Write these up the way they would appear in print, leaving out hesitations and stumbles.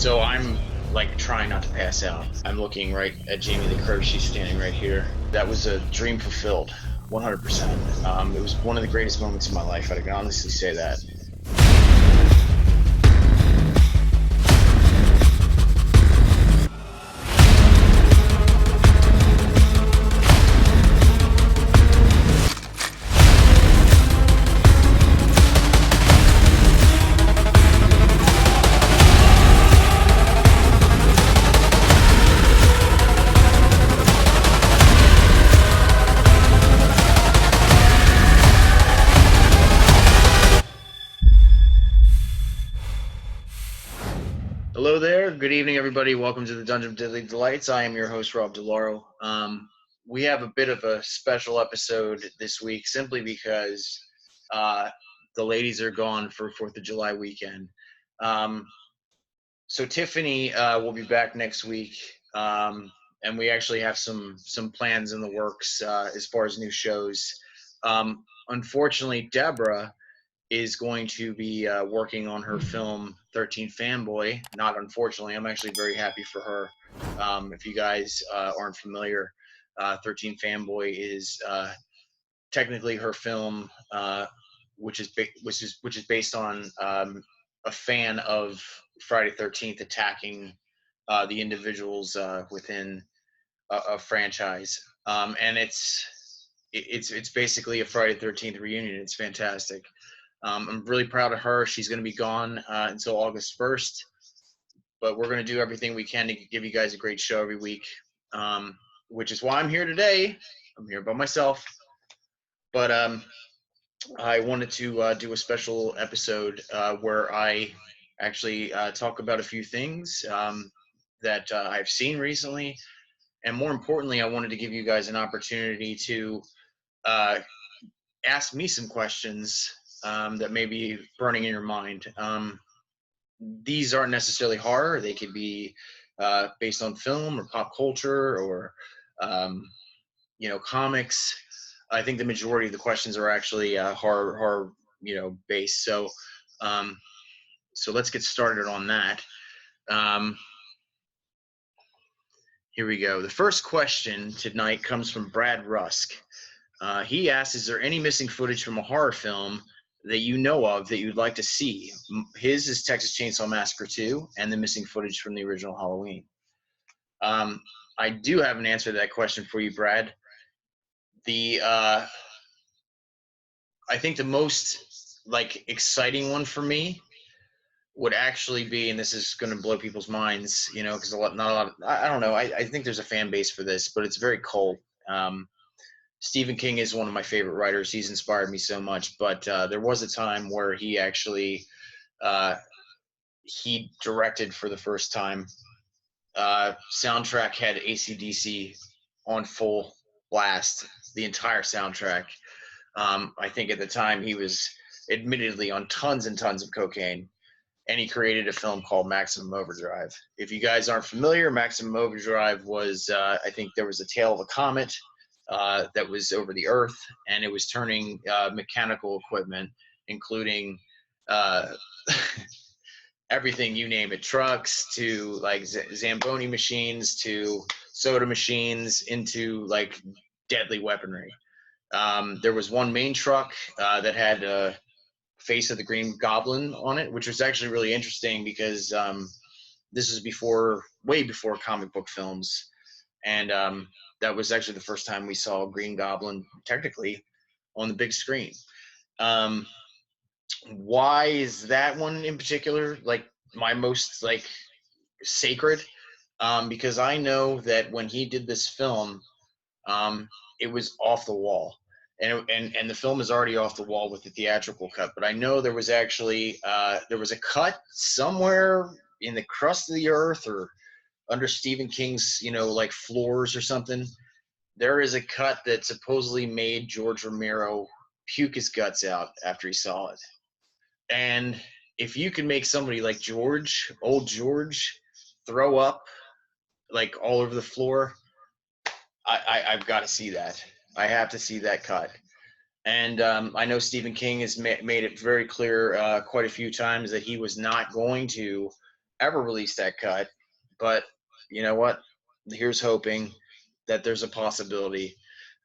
So I'm like trying not to pass out. I'm looking right at Jamie Lee Curtis. She's standing right here. That was a dream fulfilled, 100%. It was one of the greatest moments of my life. I can honestly say that. Hello there. Good evening, everybody. Welcome to the Dungeon of Deadly Delights. I am your host, Rob DiLauro. We have a bit of a special episode this week simply because the ladies are gone for 4th of July weekend. So Tiffany will be back next week, and we actually have some plans in the works as far as new shows. Unfortunately, Deborah is going to be working on her film 13 Fanboy. Not unfortunately, I'm actually very happy for her. If you guys aren't familiar, 13 Fanboy is technically her film, which is based on a fan of Friday 13th attacking the individuals within a franchise, and it's basically a Friday 13th reunion. It's fantastic. I'm really proud of her. She's going to be gone until August 1st, but we're going to do everything we can to give you guys a great show every week, which is why I'm here today. I'm here by myself, but I wanted to do a special episode where I actually talk about a few things that I've seen recently, and more importantly, I wanted to give you guys an opportunity to ask me some questions that may be burning in your mind. These aren't necessarily horror. They could be based on film or pop culture or, comics. I think the majority of the questions are actually horror, based. So let's get started on that. Here we go. The first question tonight comes from Brad Rusk. He asks, is there any missing footage from a horror film that you know of that you'd like to see? His is Texas Chainsaw Massacre 2 and the missing footage from the original Halloween. I do have an answer to that question for you, Brad. I think the most exciting one for me would actually be, and this is going to blow people's minds, because not a lot of, I don't know, I think there's a fan base for this, but it's very cold. Stephen King is one of my favorite writers. He's inspired me so much, but there was a time where he actually he directed for the first time. Soundtrack had AC/DC on full blast, the entire soundtrack. I think at the time he was admittedly on tons and tons of cocaine, and he created a film called Maximum Overdrive. If you guys aren't familiar, Maximum Overdrive was, I think there was a tail of a comet that was over the Earth, and it was turning mechanical equipment, including everything, you name it, trucks to Zamboni machines to soda machines, into deadly weaponry. There was one main truck that had a face of the Green Goblin on it, which was actually really interesting because this is way before comic book films, and that was actually the first time we saw Green Goblin technically on the big screen. Why is that one in particular my most sacred? Because I know that when he did this film, it was off the wall, and the film is already off the wall with the theatrical cut. But I know there was actually there was a cut somewhere in the crust of the earth or under Stephen King's floors or something. There is a cut that supposedly made George Romero puke his guts out after he saw it. And if you can make somebody like old George, throw up all over the floor, I've got to see that. I have to see that cut. And I know Stephen King has made it very clear quite a few times that he was not going to ever release that cut, but you know what? Here's hoping that there's a possibility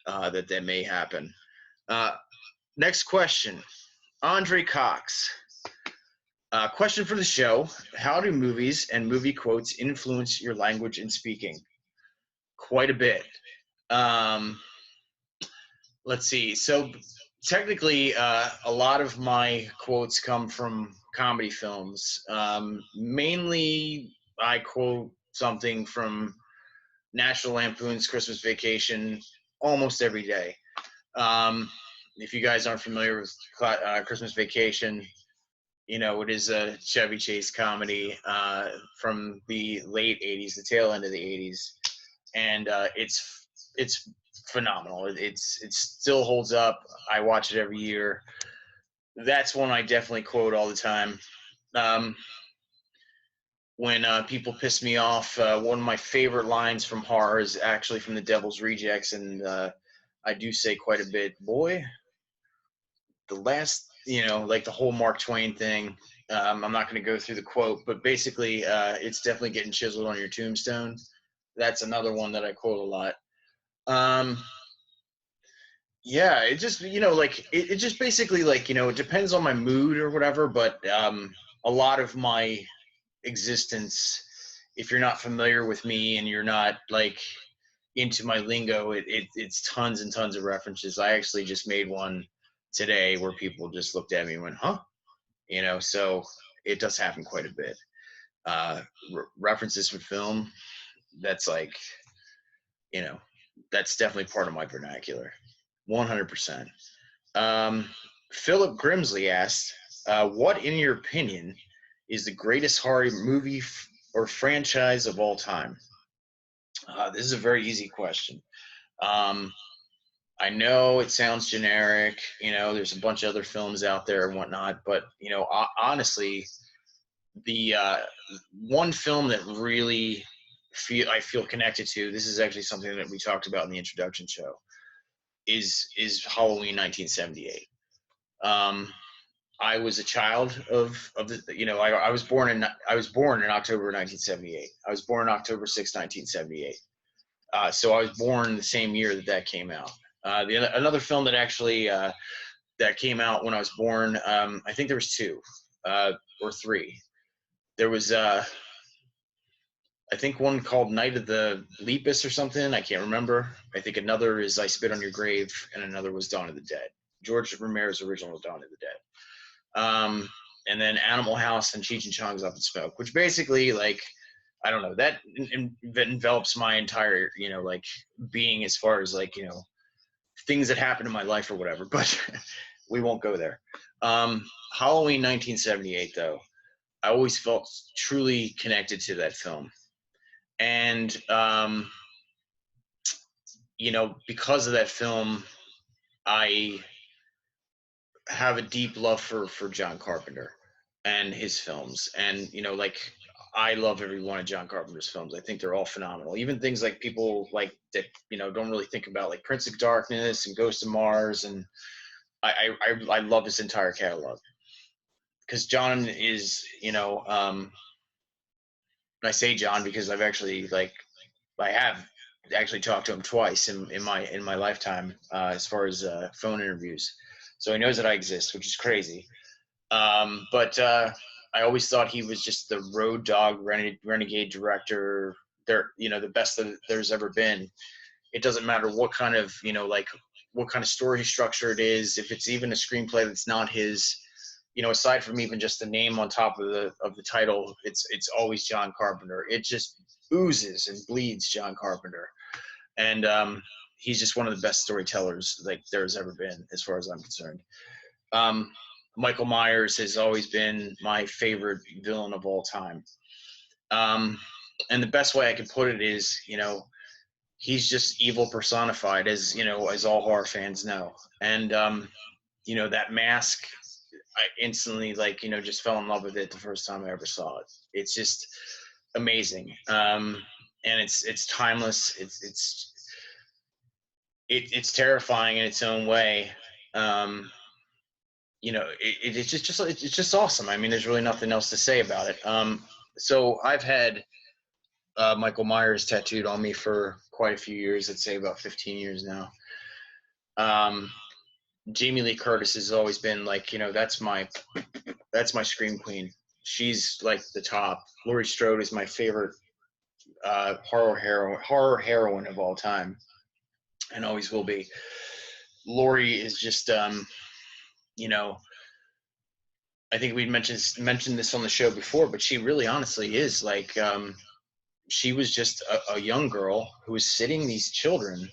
that that may happen. Uh, Next question, Andre Cox. Question for the show: how do movies and movie quotes influence your language and speaking? Quite a bit. Um, let's see. So technically, a lot of my quotes come from comedy films. Mainly, I quote something from National Lampoon's Christmas Vacation almost every day. If you guys aren't familiar with Christmas Vacation, you know, it is a Chevy Chase comedy from the late 80s, the tail end of the 80s. And it's phenomenal. It still holds up. I watch it every year. That's one I definitely quote all the time. Um, when people piss me off, one of my favorite lines from horror is actually from The Devil's Rejects, and I do say quite a bit, boy, the last, you know, like the whole Mark Twain thing. I'm not going to go through the quote, but basically, it's definitely getting chiseled on your tombstone. That's another one that I quote a lot. Yeah, it just, you know, like it just basically, like, you know, it depends on my mood or whatever, but a lot of my existence, if you're not familiar with me and you're not like into my lingo, it's tons and tons of references. I actually just made one today where people just looked at me and went, huh? You know, so it does happen quite a bit. References from film, that's like, you know, that's definitely part of my vernacular. 100%. Philip Grimsley asked, what, in your opinion, is the greatest horror movie or franchise of all time? This is a very easy question. I know it sounds generic. You know, there's a bunch of other films out there and whatnot, but, you know, honestly, the one film that really I feel connected to, this is actually something that we talked about in the introduction show, is Halloween 1978. I was a child of the, you know, I was born in October 1978. I was born October 6, 1978. So I was born the same year that that came out. Another film that actually that came out when I was born, I think there was two or three. There was I think one called Night of the Lepus or something. I can't remember. I think another is I Spit on Your Grave, and another was Dawn of the Dead. George Romero's original Dawn of the Dead. And then Animal House and Cheech and Chong's Up in Smoke, which basically, like, I don't know, that envelops my entire, you know, like, being, as far as, like, you know, things that happen in my life or whatever, but we won't go there. Halloween 1978, though, I always felt truly connected to that film. And, you know, because of that film, I have a deep love for John Carpenter and his films. And, you know, like, I love every one of John Carpenter's films. I think they're all phenomenal. Even things like people like that, you know, don't really think about, like Prince of Darkness and Ghost of Mars. And I love his entire catalog, because John is, you know, I say John because I've actually, like, I have actually talked to him twice in my lifetime, as far as phone interviews. So he knows that I exist, which is crazy. But I always thought he was just the road dog renegade director. There, you know, the best that there's ever been. It doesn't matter what kind of, you know, like, what kind of story structure it is. If it's even a screenplay that's not his, you know, aside from even just the name on top of the title, it's always John Carpenter. It just oozes and bleeds John Carpenter, and he's just one of the best storytellers like there's ever been, as far as I'm concerned. Michael Myers has always been my favorite villain of all time. And the best way I can put it is, you know, he's just evil personified, as, you know, as all horror fans know. And, you know, that mask, I instantly, like, you know, just fell in love with it the first time I ever saw it. It's just amazing. And it's timeless. It's terrifying in its own way. You know, it's just awesome. I mean, there's really nothing else to say about it. So I've had Michael Myers tattooed on me for quite a few years. I'd say about 15 years now. Jamie Lee Curtis has always been like, that's my scream queen. She's like the top. Laurie Strode is my favorite horror heroine of all time, and always will be. Laurie is just, I think we'd mentioned this on the show before, but she really honestly is like, she was just a young girl who was sitting these children,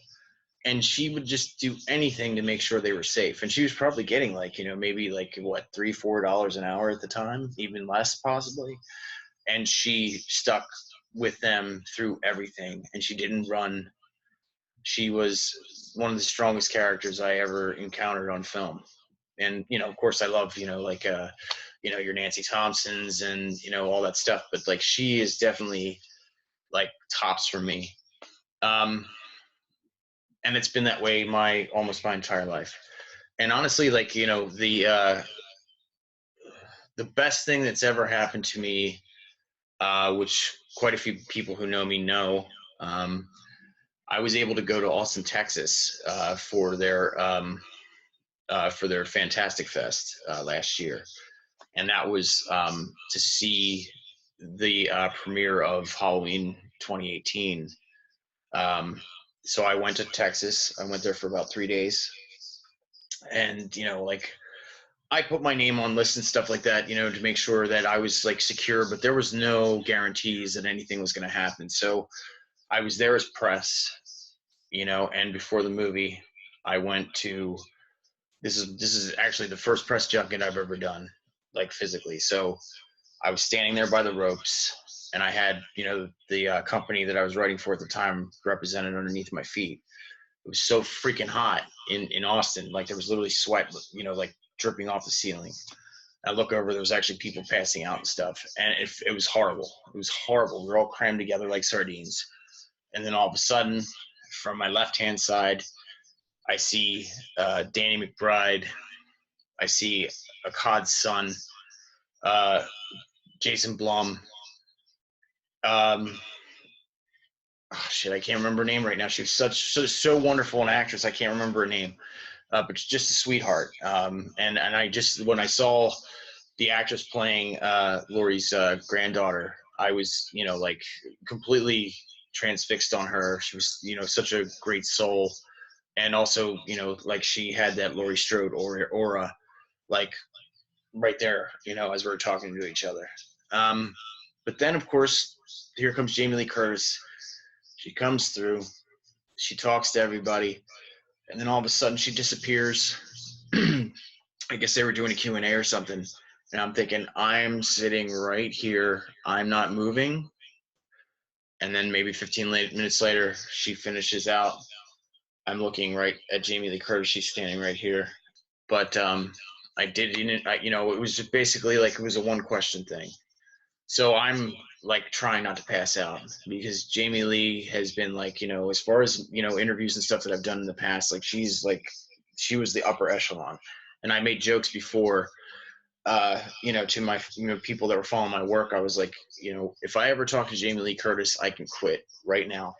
and she would just do anything to make sure they were safe. And she was probably getting like, maybe like what, $3-4 an hour at the time, even less possibly. And she stuck with them through everything, and she didn't run. She was one of the strongest characters I ever encountered on film. And, of course I love, like, your Nancy Thompsons and, all that stuff, but like, she is definitely like tops for me. And it's been that way almost my entire life. And honestly, like, the best thing that's ever happened to me, which quite a few people who know me know, I was able to go to Austin, Texas, for their Fantastic Fest last year, and that was to see the premiere of Halloween 2018. So I went to Texas. I went there for about 3 days, and like, I put my name on lists and stuff like that, to make sure that I was like secure, but there was no guarantees that anything was going to happen. So I was there as press, and before the movie, I went to, this is actually the first press junket I've ever done, like physically. So I was standing there by the ropes, and I had, the company that I was writing for at the time represented underneath my feet. It was so freaking hot in Austin. Like, there was literally sweat, like dripping off the ceiling. I look over, there was actually people passing out and stuff. And it was horrible. It was horrible. We were all crammed together like sardines. And then all of a sudden, from my left-hand side, I see Danny McBride. I see Akkad's son, Jason Blum. Oh, shit, I can't remember her name right now. She was so wonderful an actress. I can't remember her name, but just a sweetheart. And I just, when I saw the actress playing Laurie's granddaughter, I was, like, completely transfixed on her. She was, such a great soul. And also, like, she had that Laurie Strode aura, like, right there, as we were talking to each other. But then, of course, here comes Jamie Lee Curtis. She comes through. She talks to everybody. And then all of a sudden, she disappears. I guess they were doing a Q&A or something. And I'm thinking, I'm sitting right here. I'm not moving. And then maybe 15 minutes later, she finishes out. I'm looking right at Jamie Lee Curtis. She's standing right here. But it was just basically like, it was a one question thing. So I'm like trying not to pass out, because Jamie Lee has been like, as far as, interviews and stuff that I've done in the past, like, she was the upper echelon. And I made jokes before, to my, people that were following my work. I was like, if I ever talk to Jamie Lee Curtis, I can quit right now.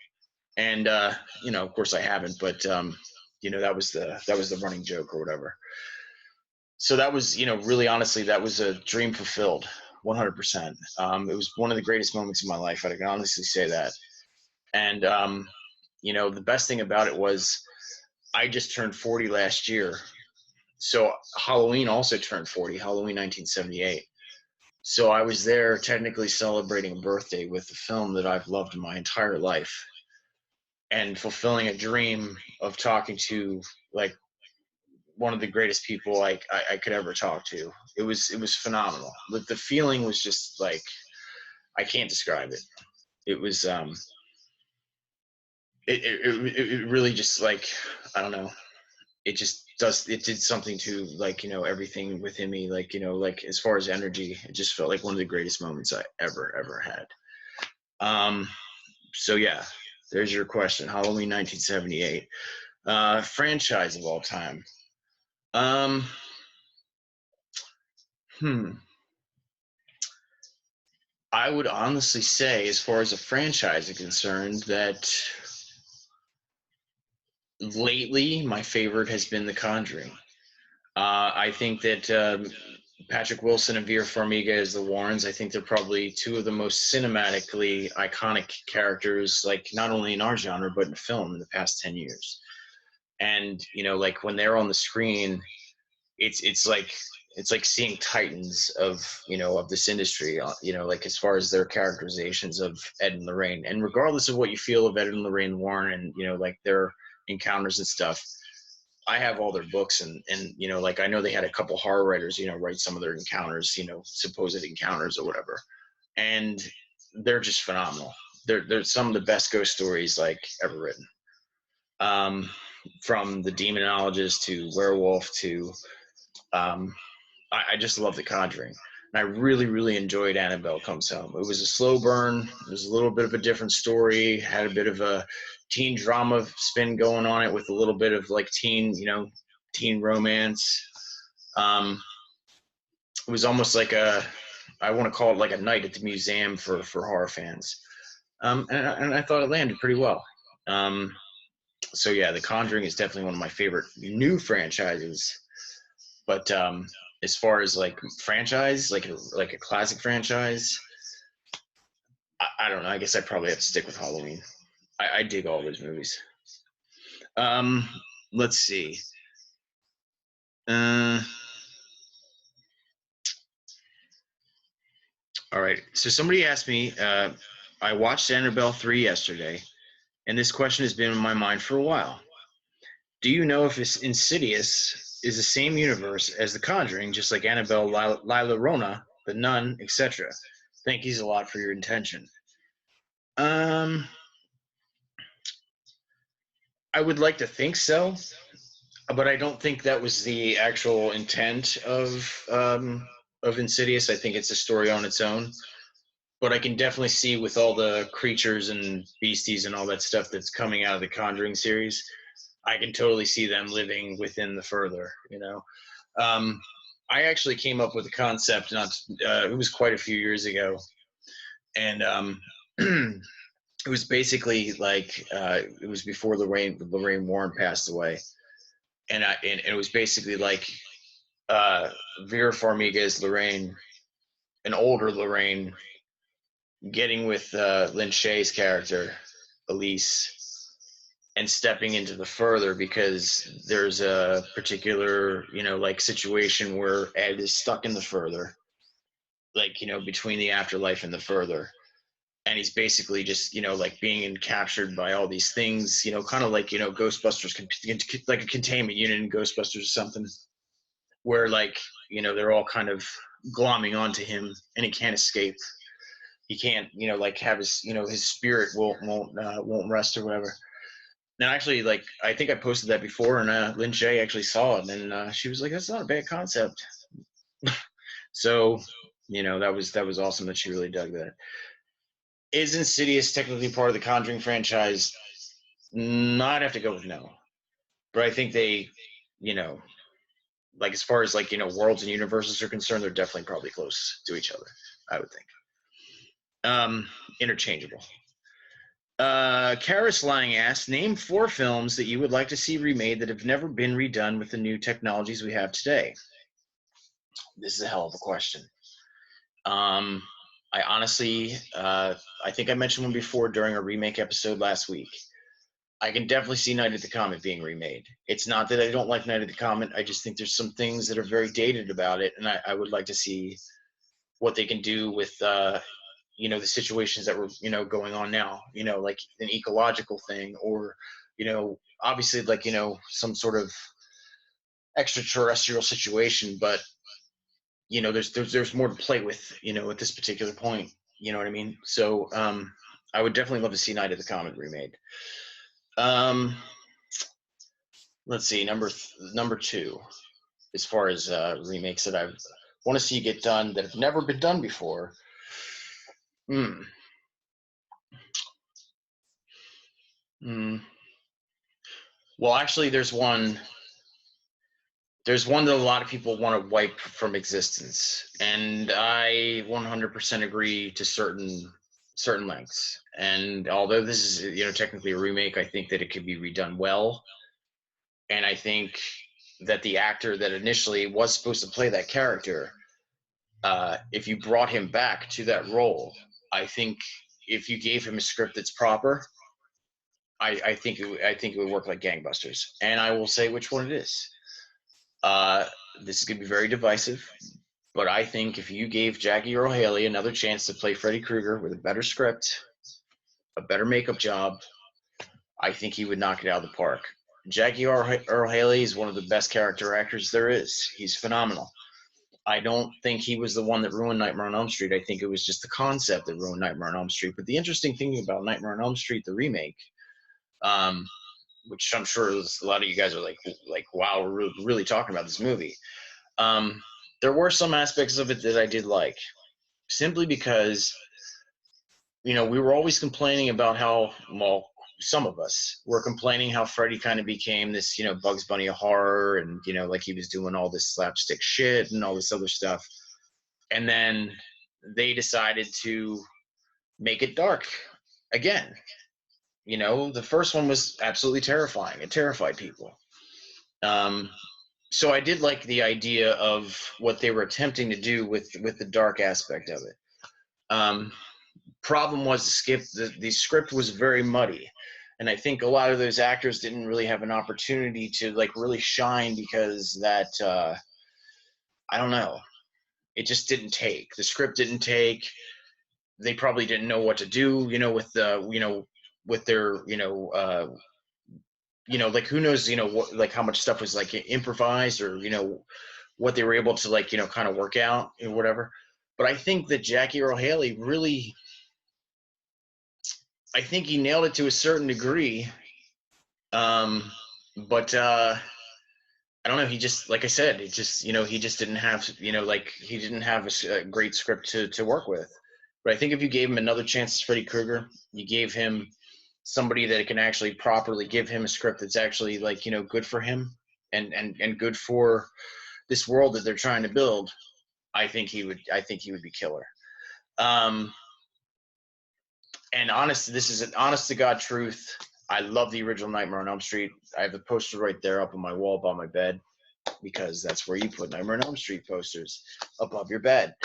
And, of course I haven't, but, that was the running joke or whatever. So that was, really honestly, that was a dream fulfilled, 100%. It was one of the greatest moments of my life. I can honestly say that. And, the best thing about it was I just turned 40 last year. So Halloween also turned 40, Halloween 1978. So I was there technically celebrating a birthday with a film that I've loved my entire life, and fulfilling a dream of talking to, like, one of the greatest people I could ever talk to. It was phenomenal. The feeling was just like, I can't describe it. It was it really just, like, I don't know. It did something to, like, everything within me, like, like, as far as energy, it just felt like one of the greatest moments I ever had. So yeah, there's your question. Halloween 1978. Franchise of all time. I would honestly say, as far as a franchise is concerned, that lately my favorite has been The Conjuring. I think that Patrick Wilson and Vera Farmiga as the Warrens, I think they're probably two of the most cinematically iconic characters, like not only in our genre but in film in the past 10 years. And like when they're on the screen, it's like seeing titans of this industry, like as far as their characterizations of Ed and Lorraine. And regardless of what you feel of Ed and Lorraine Warren and like their encounters and stuff, I have all their books, and like I know they had a couple horror writers write some of their encounters, supposed encounters or whatever, and they're just phenomenal. They're some of the best ghost stories like ever written. From the demonologist to werewolf to I just love The Conjuring. And I really, really enjoyed Annabelle Comes Home. It was a slow burn. It was a little bit of a different story. Had a bit of a teen drama spin going on it with a little bit of like teen romance. It was almost like I want to call it like a night at the museum for horror fans. And I thought it landed pretty well. So yeah, The Conjuring is definitely one of my favorite new franchises. But as far as like franchise, like a classic franchise, I don't know. I guess I probably have to stick with Halloween. I dig all those movies. Let's see. All right. So somebody asked me. I watched Annabelle 3 yesterday, and this question has been in my mind for a while. Do you know if Insidious is the same universe as The Conjuring, just like Annabelle, La Llorona, The Nun, etc.? Thank you a lot for your attention. I would like to think so, but I don't think that was the actual intent of Insidious. I think it's a story on its own. But I can definitely see with all the creatures and beasties and all that stuff that's coming out of the Conjuring series, I can totally see them living within the Further. I actually came up with a concept. It was quite a few years ago, and it was basically like it was before Lorraine Warren passed away, and it was basically like Vera Farmiga as Lorraine, an older Lorraine, getting with Lynn Shay's character, Elise, and stepping into the Further because there's a particular, like situation where Ed is stuck in the Further, like, between the afterlife and the Further. And he's basically just, like being captured by all these things, kind of like, Ghostbusters, like a containment unit in Ghostbusters or something, where like, they're all kind of glomming onto him and he can't escape. He can't, like have his, his spirit won't rest or whatever. And actually, like, I think I posted that before, and Lynn Shay actually saw it, and she was like, "That's not a bad concept." So, that was awesome that she really dug that. Is Insidious technically part of the Conjuring franchise? No, I'd have to go with no. But I think they, like as far as like worlds and universes are concerned, they're definitely probably close to each other. I would think. Interchangeable. Karis Lang asks, name 4 films that you would like to see remade that have never been redone with the new technologies we have today. This is a hell of a question. I honestly, I think I mentioned one before during a remake episode last week. I can definitely see Night at the Comet being remade. It's not that I don't like Night at the Comet. I just think there's some things that are very dated about it, and I would like to see what they can do with the situations that were going on now, like an ecological thing, or obviously like some sort of extraterrestrial situation, but there's more to play with at this particular point, you know what I mean? So I would definitely love to see Night of the Comet remade. Let's see, number 2 as far as remakes that I want to see get done that have never been done before. Well, actually, there's one there's one that a lot of people want to wipe from existence, and I 100% agree to certain lengths. And although this is, technically a remake, I think that it could be redone well. And I think that the actor that initially was supposed to play that character, if you brought him back to that role, I think if you gave him a script that's proper, I think it would work like gangbusters. And I will say which one it is. This is going to be very divisive, but I think if you gave Jackie Earle Haley another chance to play Freddy Krueger with a better script, a better makeup job, I think he would knock it out of the park. Jackie Earle Haley is one of the best character actors there is. He's phenomenal. I don't think he was the one that ruined Nightmare on Elm Street. I think it was just the concept that ruined Nightmare on Elm Street. But the interesting thing about Nightmare on Elm Street, the remake, which I'm sure a lot of you guys are like, wow, we're really talking about this movie. There were some aspects of it that I did like, simply because, we were always complaining about how, well, some of us were complaining how Freddy kind of became this, Bugs Bunny of horror, and, like he was doing all this slapstick shit and all this other stuff. And then they decided to make it dark again. The first one was absolutely terrifying. It terrified people. So I did like the idea of what they were attempting to do with the dark aspect of it. Problem was the script was very muddy, and I think a lot of those actors didn't really have an opportunity to really shine, because that I don't know, it just didn't take. The script didn't take. They probably didn't know what to do, with the with their like, who knows, what, like, how much stuff was like improvised, or what they were able to kind of work out or whatever. But I think that Jackie Earle Haley really, I think he nailed it to a certain degree. But I don't know. He just, like I said, it just, he just didn't have, he didn't have a great script to work with. But I think if you gave him another chance as Freddy Krueger, you gave him somebody that can actually properly give him a script that's actually good for him, and good for this world that they're trying to build, I think he would be killer. And this is an honest to God truth. I love the original Nightmare on Elm Street. I have the poster right there up on my wall by my bed, because that's where you put Nightmare on Elm Street posters, above your bed.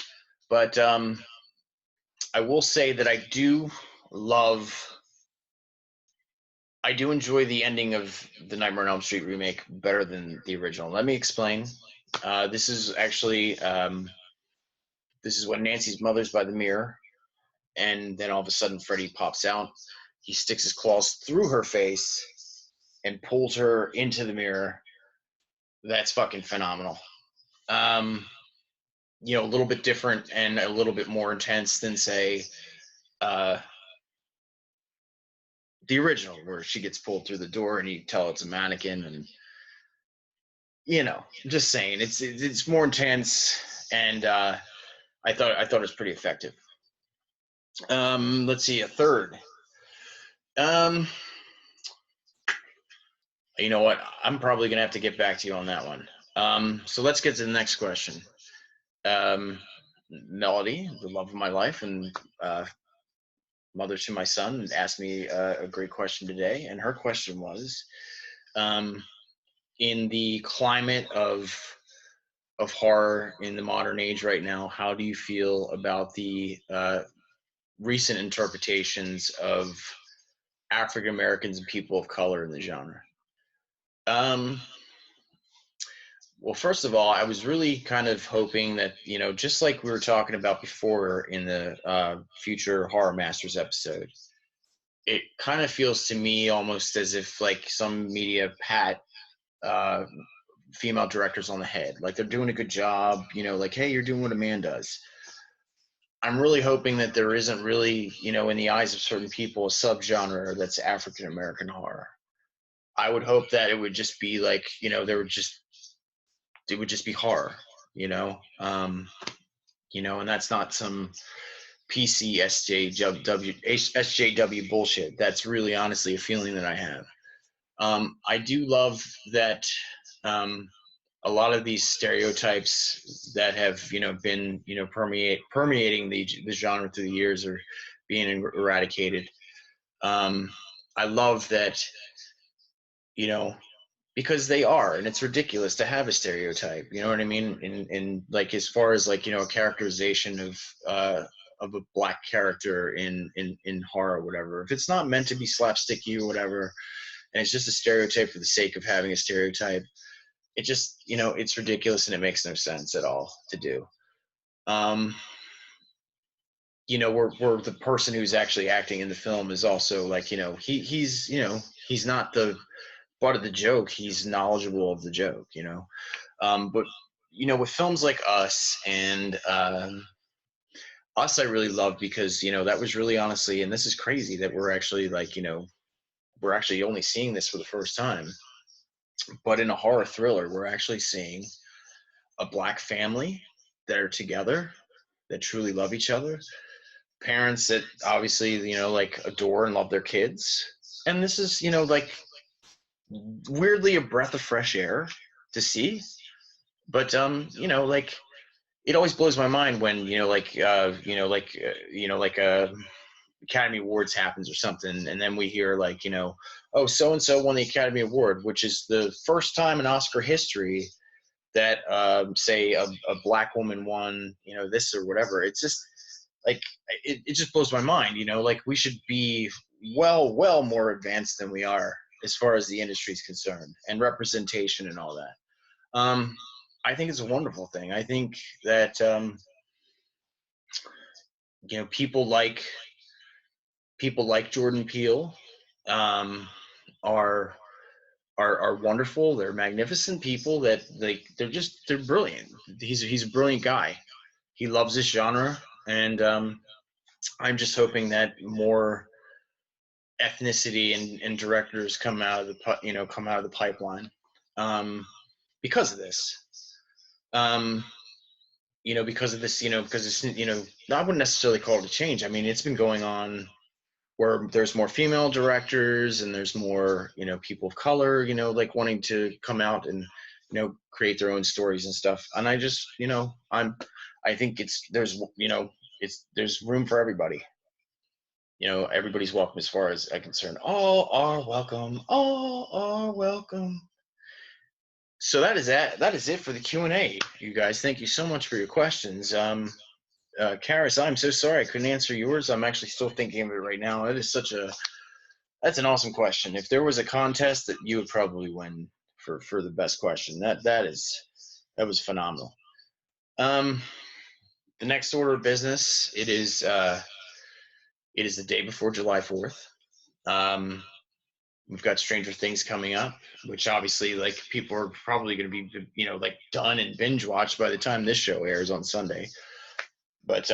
But I will say that I do enjoy the ending of the Nightmare on Elm Street remake better than the original. Let me explain. This is actually this is when Nancy's mother's by the mirror, and then all of a sudden Freddy pops out. He sticks his claws through her face and pulls her into the mirror. That's fucking phenomenal. A little bit different and a little bit more intense than, say, the original, where she gets pulled through the door and you tell it's a mannequin. And I'm just saying, it's more intense, and I thought it was pretty effective. Let's see, a third. You know what? I'm probably gonna have to get back to you on that one. So let's get to the next question. Melody, the love of my life and mother to my son, asked me a great question today, and her question was, in the climate of horror in the modern age right now, how do you feel about the recent interpretations of African Americans and people of color in the genre? Well, first of all, I was really kind of hoping that, just like we were talking about before in the future Horror Masters episode, it kind of feels to me almost as if some media pat female directors on the head, like they're doing a good job, hey, you're doing what a man does. I'm really hoping that there isn't really, in the eyes of certain people, a subgenre that's African American horror. I would hope that it would just be it would just be horror, and that's not some PC SJW bullshit. That's really honestly a feeling that I have. I do love that a lot of these stereotypes that have, been, permeating the genre through the years are being eradicated. I love that, you know, because they are, and it's ridiculous to have a stereotype. You know what I mean? In like, as far as like, a characterization of a black character in horror or whatever. If it's not meant to be slapsticky or whatever, and it's just a stereotype for the sake of having a stereotype, it just, it's ridiculous and it makes no sense at all to do. Where the person who's actually acting in the film is also like, he's not the butt of the joke. He's knowledgeable of the joke, but with films like Us and Us, I really love because, that was really, honestly, and this is crazy that we're actually like, we're actually only seeing this for the first time, but in a horror thriller, we're actually seeing a black family that are together, that truly love each other, parents that obviously, like, adore and love their kids. And this is, like, weirdly a breath of fresh air to see. But like, it always blows my mind when, Academy Awards happens or something, and then we hear like, oh, so and so won the Academy Award, which is the first time in Oscar history that say a black woman won, this or whatever. It's just like, it just blows my mind. Like, we should be well more advanced than we are as far as the industry is concerned, and representation and all that. I think it's a wonderful thing. I think that people like Jordan Peele are wonderful. They're magnificent people that they're brilliant. He's a brilliant guy. He loves this genre, and I'm just hoping that more ethnicity and directors come out of the pipeline because of this. Because of this, because it's, I wouldn't necessarily call it a change. I mean, it's been going on where there's more female directors and there's more, people of color, like wanting to come out and, create their own stories and stuff. And I just, I think there's room for everybody. Everybody's welcome as far as I'm concerned. All are welcome. All are welcome. So that is it for the Q&A, you guys. Thank you so much for your questions. Karis, I'm so sorry I couldn't answer yours. I'm actually still thinking of it right now. That's an awesome question. If there was a contest, that you would probably win for the best question. That was phenomenal. The next order of business, it is the day before July 4th. We've got Stranger Things coming up, which obviously, like, people are probably going to be, like, done and binge watched by the time this show airs on Sunday. But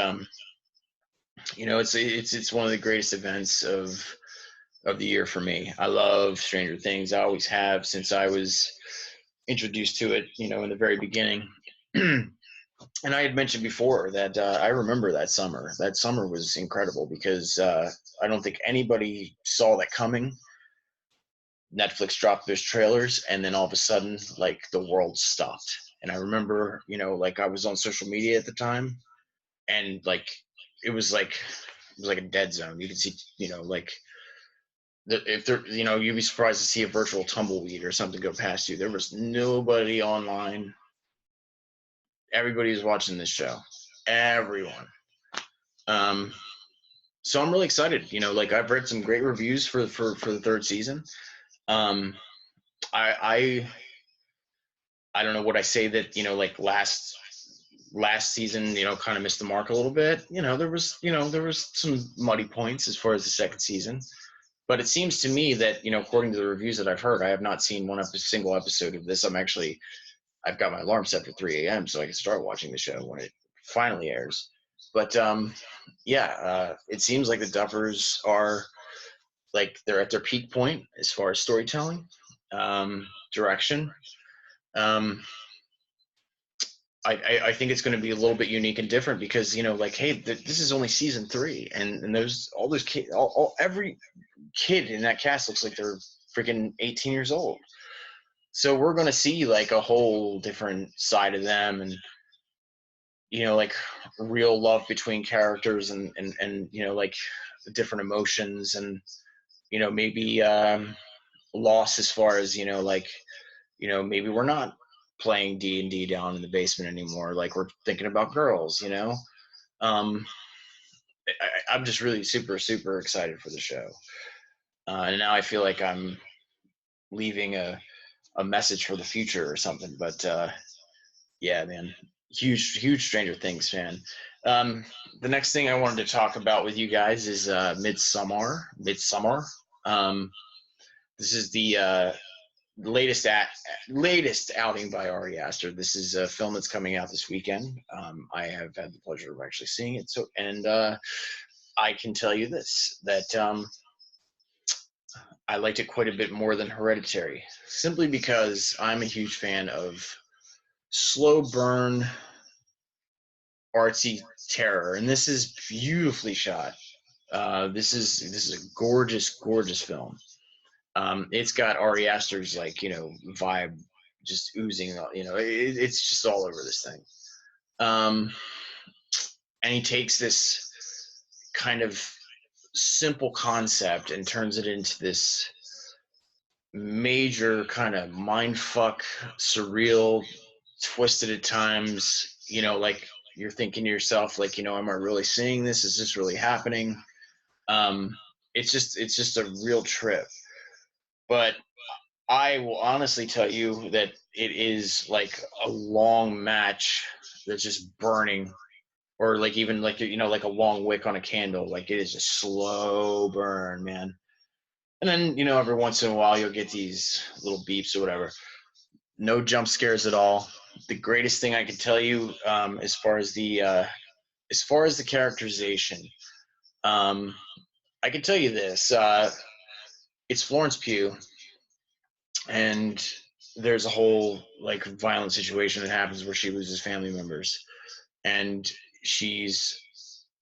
it's one of the greatest events of the year for me. I love Stranger Things. I always have since I was introduced to it, in the very beginning. And I had mentioned before that I remember that summer. That summer was incredible because I don't think anybody saw that coming. Netflix dropped those trailers, and then all of a sudden, like, the world stopped. And I remember, like, I was on social media at the time, and like it was like a dead zone. You could see, like, if there, you'd be surprised to see a virtual tumbleweed or something go past you. There was nobody online. Everybody was watching this show. Everyone. So I'm really excited. Like, I've read some great reviews for the third season. I don't know, what I say that, like, last season, kind of missed the mark a little bit. There was some muddy points as far as the second season, but it seems to me that, according to the reviews that I've heard, I have not seen single episode of this. I've got my alarm set for 3 a.m. so I can start watching the show when it finally airs. But it seems like the Duffers are, like, they're at their peak point as far as storytelling, direction. I think it's going to be a little bit unique and different because, like, hey, this is only season 3, and there's all those kids, every kid in that cast looks like they're freaking 18 years old. So we're going to see like a whole different side of them, and like real love between characters, and like different emotions, and maybe loss as far as like maybe we're not playing D&D down in the basement anymore, like we're thinking about girls. um I'm just really super excited for the show, and now I feel like I'm leaving a message for the future or something. But yeah, man, huge Stranger Things fan. The next thing I wanted to talk about with you guys is Midsommar. um this is the latest outing by Ari Aster. This is a film that's coming out this weekend. I have had the pleasure of actually seeing it. So, and I can tell you this, that I liked it quite a bit more than Hereditary, simply because I'm a huge fan of slow burn, artsy terror, and this is beautifully shot. This is a gorgeous film. It's got Ari Aster's vibe just oozing. It's just all over this thing. And he takes this kind of simple concept and turns it into this major kind of mindfuck, surreal, twisted at times. Like you're thinking to yourself, like, am I really seeing this? Is this really happening? It's just a real trip. But I will honestly tell you that it is like a long match that's just burning, or like even like like a long wick on a candle. Like it is a slow burn, man. And then every once in a while you'll get these little beeps or whatever. No jump scares at all. The greatest thing I can tell you, as far as the characterization, I can tell you this: it's Florence Pugh, and there's a whole like violent situation that happens where she loses family members, and she's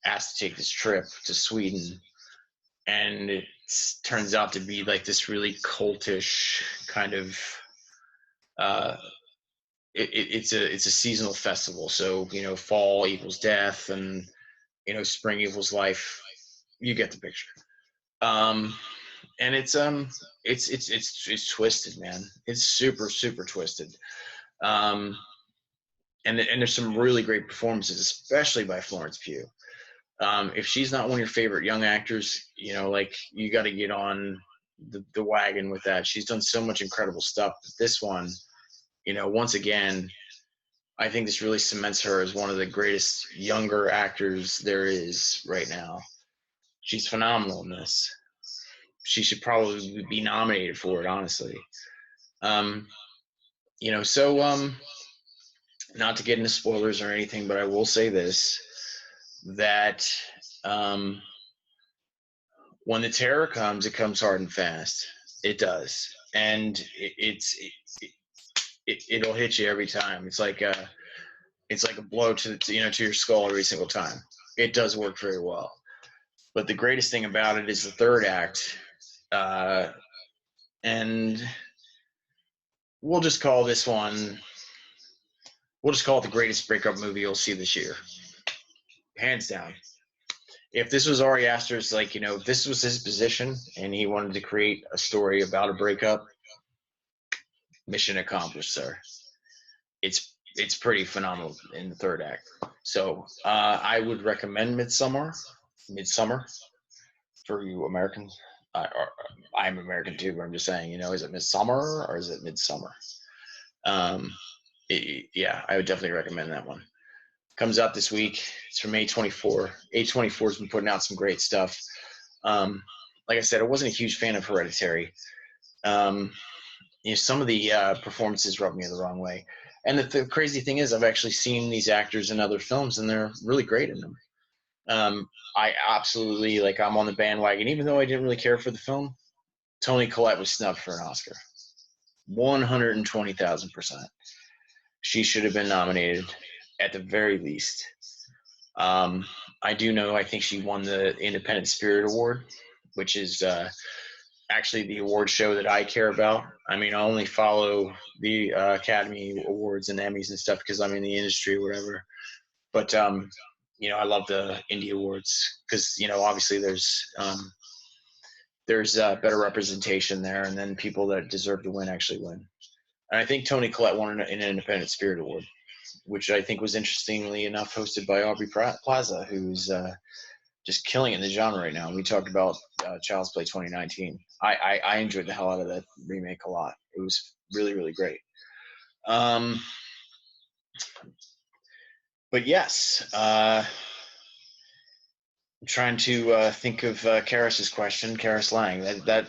asked to take this trip to Sweden, and it turns out to be like this really cultish kind of uh, it's a seasonal festival. So fall equals death, and spring equals life. You get the picture. And it's twisted, man. It's super twisted. Um, and there's some really great performances, especially by Florence Pugh. If she's not one of your favorite young actors, like you got to get on the wagon with that. She's done so much incredible stuff. But this one, once again, I think this really cements her as one of the greatest younger actors there is right now. She's phenomenal in this. She should probably be nominated for it, honestly. Um, so not to get into spoilers or anything, but I will say this: that um, when the terror comes, it comes hard and fast. It does, and it'll hit you every time. It's like a blow to your skull every single time. It does work very well. But the greatest thing about it is the third act, and we'll just call this one. We'll just call it the greatest breakup movie you'll see this year, hands down. If this was Ari Aster's, if this was his position and he wanted to create a story about a breakup, mission accomplished, sir. It's pretty phenomenal in the third act. So I would recommend Midsommar for you Americans. I'm American too, but I'm just saying, is it Midsommar or is it Midsummer? Yeah, I would definitely recommend that one. Comes out this week. It's from A24. A24 has been putting out some great stuff. Like I said, I wasn't a huge fan of Hereditary. Some of the performances rubbed me the wrong way. And the crazy thing is, I've actually seen these actors in other films, and they're really great in them. I absolutely, I'm on the bandwagon, even though I didn't really care for the film. Toni Collette was snubbed for an Oscar. 120,000%. She should have been nominated at the very least. I do know, I think she won the Independent Spirit Award, which is actually the award show that I care about. I mean, I only follow the Academy Awards and Emmys and stuff because I'm in the industry or whatever. But I love the indie awards because obviously there's better representation there, and then people that deserve to win actually win. And I think Toni Collette won an Independent Spirit Award, which I think was interestingly enough hosted by Aubrey Plaza, who's just killing it in the genre right now. We talked about Child's Play 2019. I enjoyed the hell out of that remake a lot. It was really, really great. But yes, I'm trying to think of Karis's question, Karis Lang. That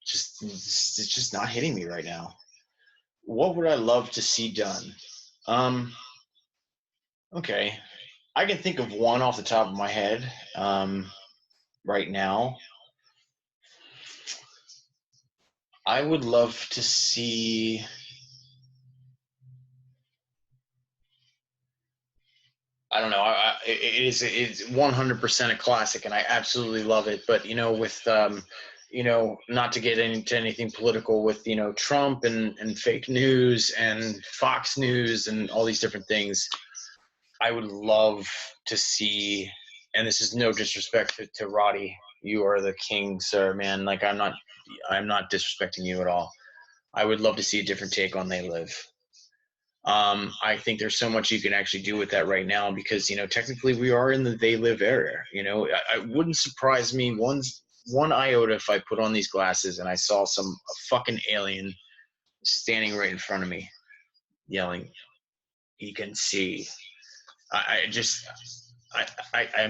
just it's just not hitting me right now. What would I love to see done? Okay, I can think of one off the top of my head right now. I would love to see. I don't know. It's 100% a classic, and I absolutely love it. But with not to get into anything political, with Trump and fake news and Fox News and all these different things, I would love to see. And this is no disrespect to Roddy. You are the king, sir, man. Like I'm not disrespecting you at all. I would love to see a different take on They Live. I think there's so much you can actually do with that right now because technically we are in the They Live era. I wouldn't surprise me one iota if I put on these glasses and I saw a fucking alien standing right in front of me, yelling, "You can see." I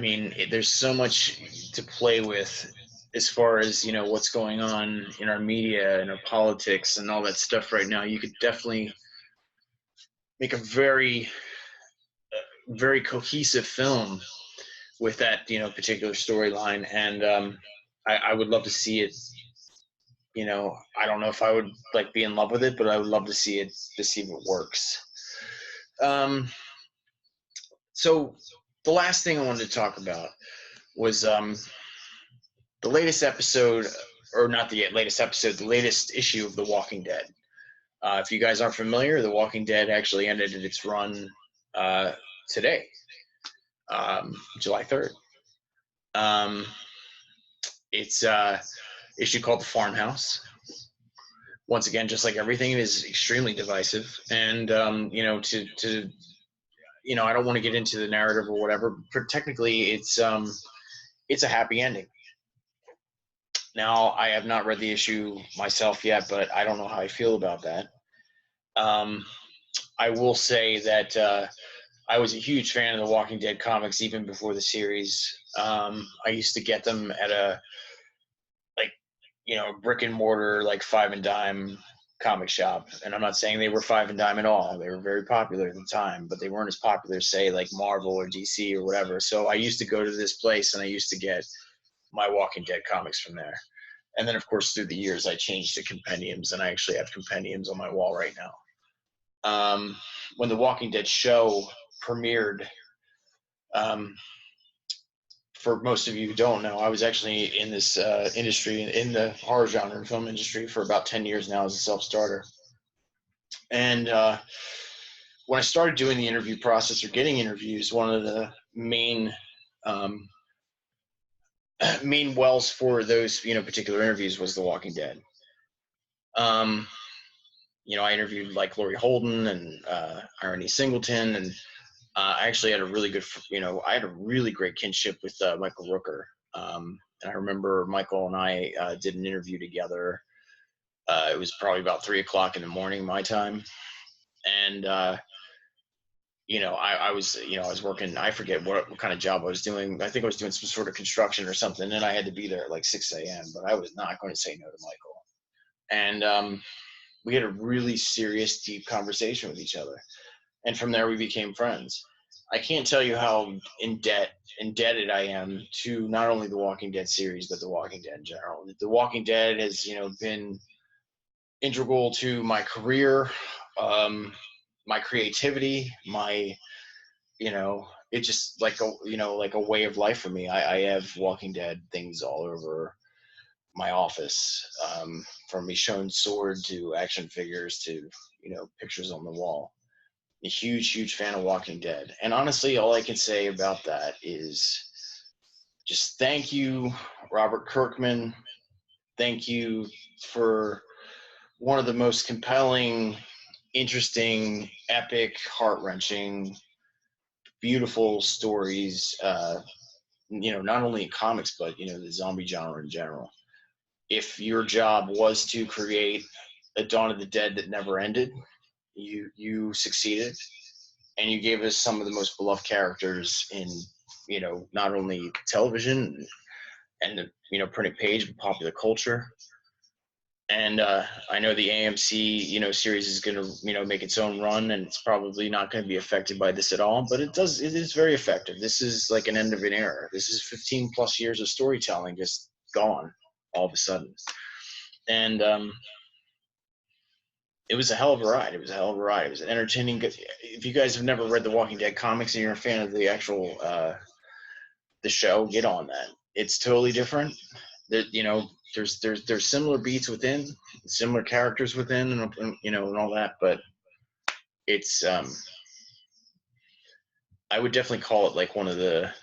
mean, there's so much to play with as far as what's going on in our media and our politics and all that stuff right now. You could definitely make a very, very cohesive film with that particular storyline, and I would love to see it. I don't know if I would be in love with it, but I would love to see it if it works. So the last thing I wanted to talk about was the latest episode, or not the latest episode, the latest issue of The Walking Dead. If you guys aren't familiar, The Walking Dead actually ended its run today, July 3rd. It's an issue called The Farmhouse. Once again, just like everything, it is extremely divisive. And, I don't want to get into the narrative or whatever, but technically it's a happy ending. Now, I have not read the issue myself yet, but I don't know how I feel about that. I will say that I was a huge fan of the Walking Dead comics even before the series. I used to get them at a brick and mortar, five and dime comic shop. And I'm not saying they were five and dime at all. They were very popular at the time, but they weren't as popular, say, like Marvel or DC or whatever. So I used to go to this place and I used to get my Walking Dead comics from there. And then, of course, through the years, I changed to compendiums, and I actually have compendiums on my wall right now. When the Walking Dead show premiered, for most of you who don't know, I was actually in this industry, in the horror genre and film industry, for about 10 years now as a self-starter. And when I started doing the interview process or getting interviews, one of the main wells for those particular interviews was The Walking Dead. I interviewed Laurie Holden and Irony Singleton, and I actually had a really good, I had a really great kinship with Michael Rooker. And I remember Michael and I did an interview together. It was probably about 3:00 in the morning, my time. And, I was working, I forget what kind of job I was doing. I think I was doing some sort of construction or something, and I had to be there at 6 a.m., but I was not going to say no to Michael. And we had a really serious, deep conversation with each other. And from there, we became friends. I can't tell you how indebted I am to not only the Walking Dead series, but the Walking Dead in general. The Walking Dead has, been integral to my career, my creativity, my, it's just like a way of life for me. I have Walking Dead things all over my office, from me showing sword to action figures to, you know, pictures on the wall. A huge, huge fan of Walking Dead. And honestly, all I can say about that is just thank you, Robert Kirkman. Thank you for one of the most compelling, interesting, epic, heart-wrenching, beautiful stories, you know, not only in comics, but, you know, the zombie genre in general. If your job was to create a Dawn of the Dead that never ended, you succeeded, and you gave us some of the most beloved characters in, you know, not only television and the, you know, printed page, but popular culture. And I know the AMC, you know, series is going to, you know, make its own run, and it's probably not going to be affected by this at all, but it is very effective. This is like an end of an era. This is 15 plus years of storytelling just gone all of a sudden. And it was a hell of a ride. It was a hell of a ride. It was an entertaining. If you guys have never read the Walking Dead comics and you're a fan of the actual the show, get on that. It's totally different. That, you know, there's similar beats within, similar characters within, and you know, and all that. But it's I would definitely call it like one of the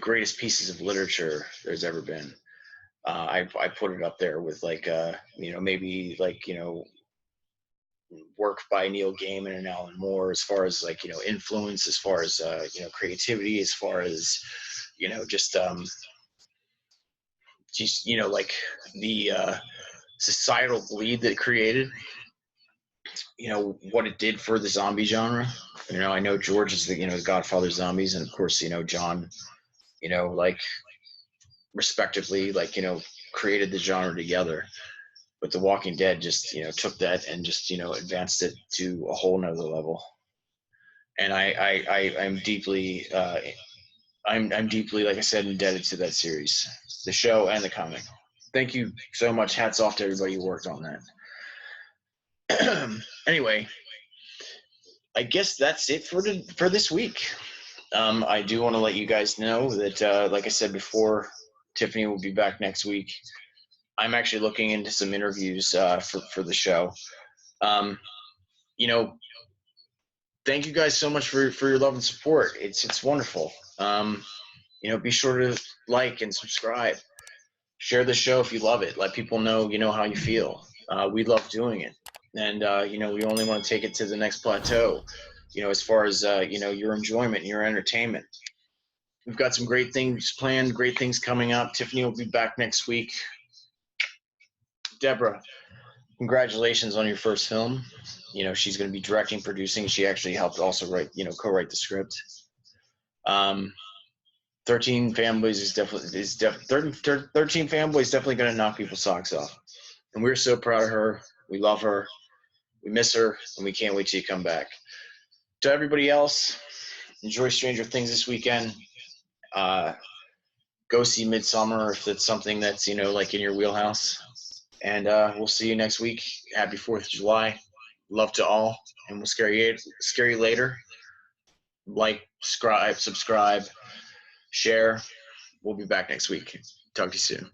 greatest pieces of literature there's ever been. I put it up there with like you know, maybe like, you know, work by Neil Gaiman and Alan Moore, as far as like, you know, influence, as far as you know, creativity, as far as, you know, just you know, like the societal bleed that it created, you know, what it did for the zombie genre. You know, I know George is the, you know, the godfather of zombies, and of course, you know, John, you know, like respectively, like, you know, created the genre together. But The Walking Dead just, you know, took that and just, you know, advanced it to a whole nother level. And I'm deeply, I'm deeply, like I said, indebted to that series, the show and the comic. Thank you so much. Hats off to everybody who worked on that. Anyway, I guess that's it for this week. I do want to let you guys know that, like I said before, Tiffany will be back next week. I'm actually looking into some interviews for the show. You know, thank you guys so much for your love and support. It's wonderful. You know, be sure to like and subscribe. Share the show if you love it. Let people know, you know, how you feel. We love doing it. And, you know, we only want to take it to the next plateau, you know, as far as, you know, your enjoyment, your entertainment. We've got some great things planned, great things coming up. Tiffany will be back next week. Deborah, congratulations on your first film. You know, she's going to be directing, producing. She actually helped also write, you know, co-write the script. 13 Fanboys is definitely 13 Fanboys definitely going to knock people's socks off. And we're so proud of her. We love her. We miss her, and we can't wait till you come back. To everybody else, enjoy Stranger Things this weekend. Go see Midsommar if it's something that's, you know, like in your wheelhouse. And we'll see you next week. Happy 4th of July. Love to all, and we'll scare you later. Like, subscribe, share. We'll be back next week. Talk to you soon.